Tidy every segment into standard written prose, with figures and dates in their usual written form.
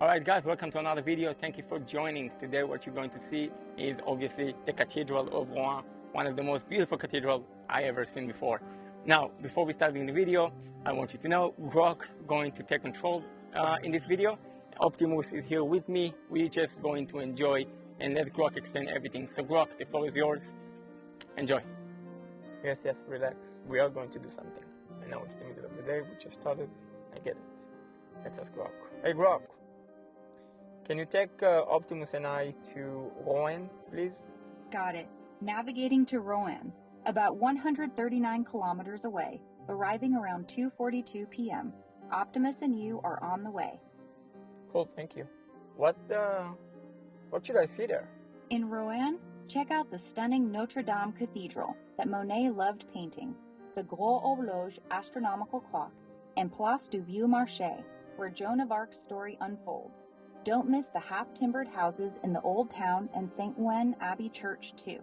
Alright guys, welcome to another video. Thank you for joining. Today what you're going to see is obviously the Cathedral of Rouen, one of the most beautiful cathedrals I ever seen before. Now, before we start the video, I want you to know Grok going to take control in this video. Optimus is here with me. We're just going to enjoy and let Grok explain everything. So Grok, the floor is yours. Enjoy. Yes, relax. We are going to do something. I know it's the middle of the day. We just started. I get it. Let's ask Grok. Hey Grok. Can you take Optimus and I to Rouen, please? Got it. Navigating to Rouen, about 139 kilometers away, arriving around 2:42 p.m. Optimus and you are on the way. Cool, thank you. What should I see there? In Rouen, check out the stunning Notre Dame Cathedral that Monet loved painting, the Gros Horloge astronomical clock, and Place du Vieux Marché, where Joan of Arc's story unfolds. Don't miss the half-timbered houses in the Old Town and St. Ouen Abbey Church, too.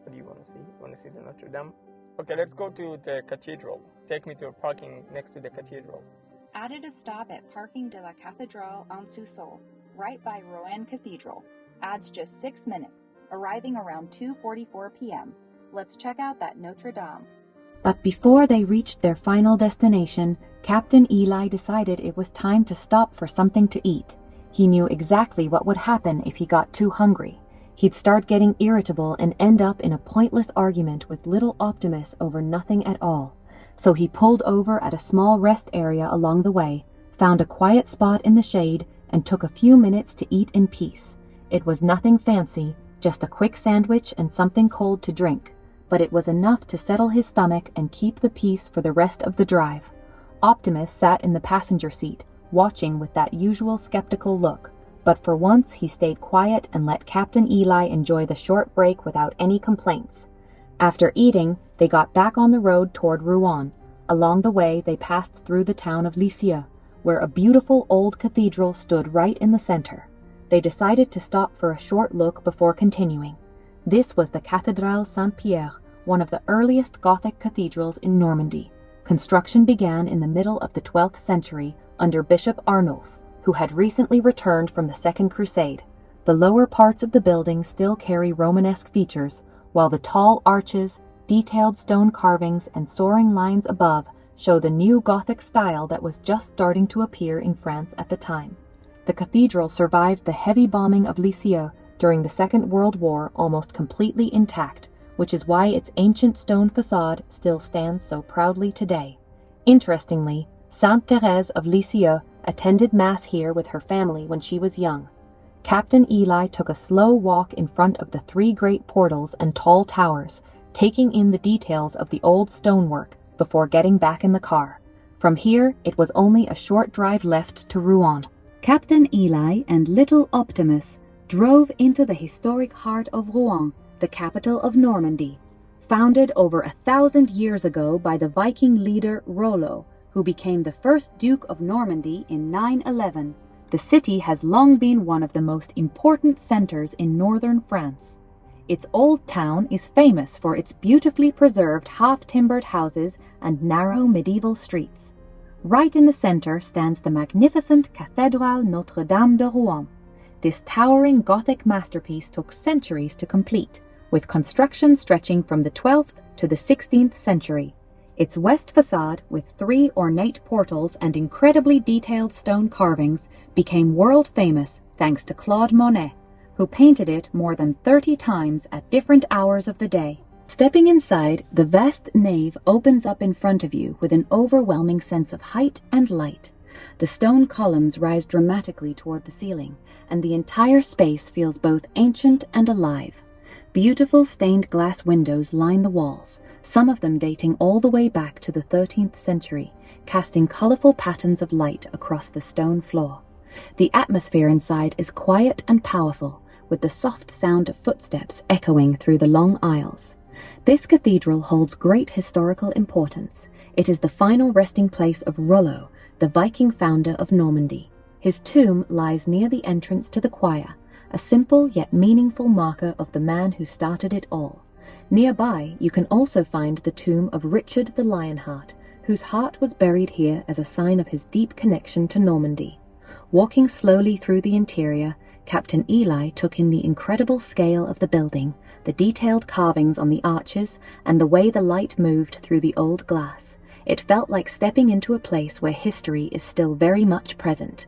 What do you want to see? You want to see the Notre Dame? Okay, let's go to the cathedral. Take me to a parking next to the cathedral. Added a stop at Parking de la Cathédrale en Sous-Sol, right by Rouen Cathedral. Adds just 6 minutes, arriving around 2:44 p.m. Let's check out that Notre Dame. But before they reached their final destination, Captain Eli decided it was time to stop for something to eat. He knew exactly what would happen if he got too hungry. He'd start getting irritable and end up in a pointless argument with little Optimus over nothing at all. So he pulled over at a small rest area along the way, found a quiet spot in the shade, and took a few minutes to eat in peace. It was nothing fancy, just a quick sandwich and something cold to drink, but it was enough to settle his stomach and keep the peace for the rest of the drive. Optimus sat in the passenger seat, watching with that usual skeptical look, but for once he stayed quiet and let Captain Eli enjoy the short break without any complaints. After eating, they got back on the road toward Rouen. Along the way, they passed through the town of Lisieux, where a beautiful old cathedral stood right in the center. They decided to stop for a short look before continuing. This was the Cathédrale Saint-Pierre, one of the earliest Gothic cathedrals in Normandy. Construction began in the middle of the 12th century under Bishop Arnulf, who had recently returned from the Second Crusade. The lower parts of the building still carry Romanesque features, while the tall arches, detailed stone carvings, and soaring lines above show the new Gothic style that was just starting to appear in France at the time. The cathedral survived the heavy bombing of Lisieux during the Second World War almost completely intact, which is why its ancient stone facade still stands so proudly today. Interestingly, Sainte Thérèse of Lisieux attended Mass here with her family when she was young. Captain Eli took a slow walk in front of the 3 great portals and tall towers, taking in the details of the old stonework before getting back in the car. From here, it was only a short drive left to Rouen. Captain Eli and little Optimus drove into the historic heart of Rouen, the capital of Normandy. Founded over 1,000 years ago by the Viking leader Rollo, who became the first Duke of Normandy in 911, the city has long been one of the most important centers in northern France. Its old town is famous for its beautifully preserved half-timbered houses and narrow medieval streets. Right in the center stands the magnificent Cathédrale Notre Dame de Rouen. This towering Gothic masterpiece took centuries to complete, with construction stretching from the 12th to the 16th century. Its west facade, with 3 ornate portals and incredibly detailed stone carvings, became world-famous thanks to Claude Monet, who painted it more than 30 times at different hours of the day. Stepping inside, the vast nave opens up in front of you with an overwhelming sense of height and light. The stone columns rise dramatically toward the ceiling, and the entire space feels both ancient and alive. Beautiful stained glass windows line the walls, some of them dating all the way back to the 13th century, casting colorful patterns of light across the stone floor. The atmosphere inside is quiet and powerful, with the soft sound of footsteps echoing through the long aisles. This cathedral holds great historical importance. It is the final resting place of Rollo, the Viking founder of Normandy. His tomb lies near the entrance to the choir, a simple yet meaningful marker of the man who started it all. Nearby, you can also find the tomb of Richard the Lionheart, whose heart was buried here as a sign of his deep connection to Normandy. Walking slowly through the interior, Captain Eli took in the incredible scale of the building, the detailed carvings on the arches, and the way the light moved through the old glass. It felt like stepping into a place where history is still very much present.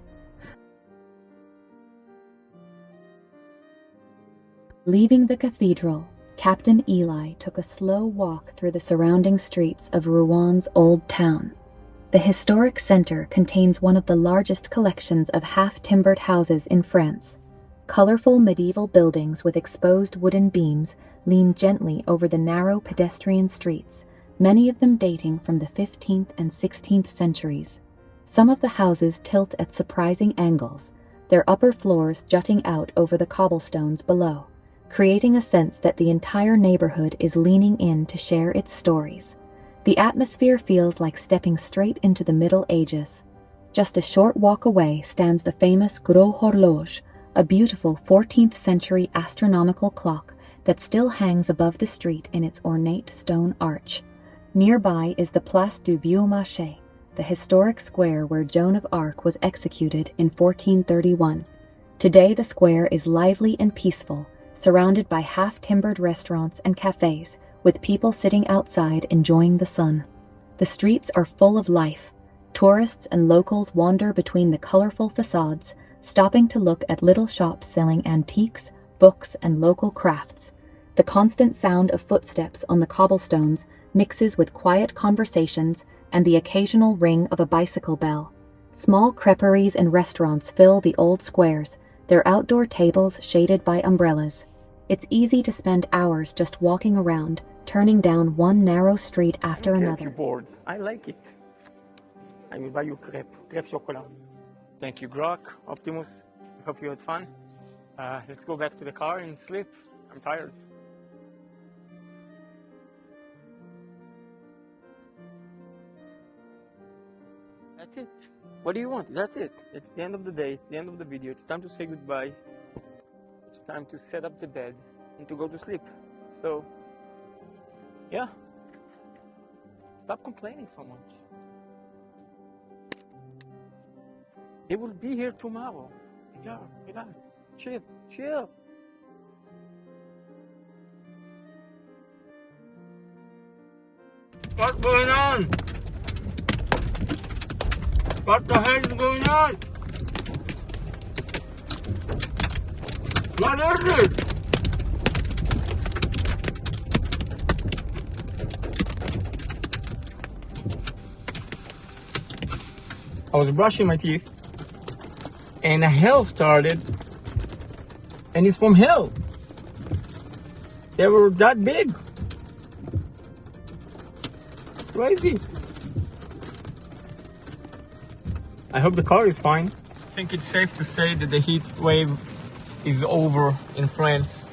Leaving the cathedral, Captain Eli took a slow walk through the surrounding streets of Rouen old town. The historic center contains one of the largest collections of half-timbered houses in France. Colorful medieval buildings with exposed wooden beams lean gently over the narrow pedestrian streets, many of them dating from the 15th and 16th centuries. Some of the houses tilt at surprising angles, their upper floors jutting out over the cobblestones below, creating a sense that the entire neighborhood is leaning in to share its stories. The atmosphere feels like stepping straight into the Middle Ages. Just a short walk away stands the famous Gros Horloge, a beautiful 14th century astronomical clock that still hangs above the street in its ornate stone arch. Nearby is the Place du Vieux Marché, the historic square where Joan of Arc was executed in 1431. Today the square is lively and peaceful, surrounded by half-timbered restaurants and cafes, with people sitting outside enjoying the sun. The streets are full of life. Tourists and locals wander between the colorful facades, stopping to look at little shops selling antiques, books, and local crafts. The constant sound of footsteps on the cobblestones mixes with quiet conversations and the occasional ring of a bicycle bell. Small creperies and restaurants fill the old squares, their outdoor tables shaded by umbrellas. It's easy to spend hours just walking around, turning down one narrow street after another. You're bored. I like it. I will buy you crepe chocolat. Thank you, Grok, Optimus. I hope you had fun. Let's go back to the car and sleep. I'm tired. That's it. What do you want? That's it. It's the end of the day. It's the end of the video. It's time to say goodbye. It's time to set up the bed and to go to sleep. So, yeah. Stop complaining so much. They will be here tomorrow. Yeah, relax. Chill. What's going on? What the hell is going on? What is it? I was brushing my teeth and a hail started, and it's from hell. They were that big. Crazy. I hope the car is fine. I think it's safe to say that the heat wave is over in France.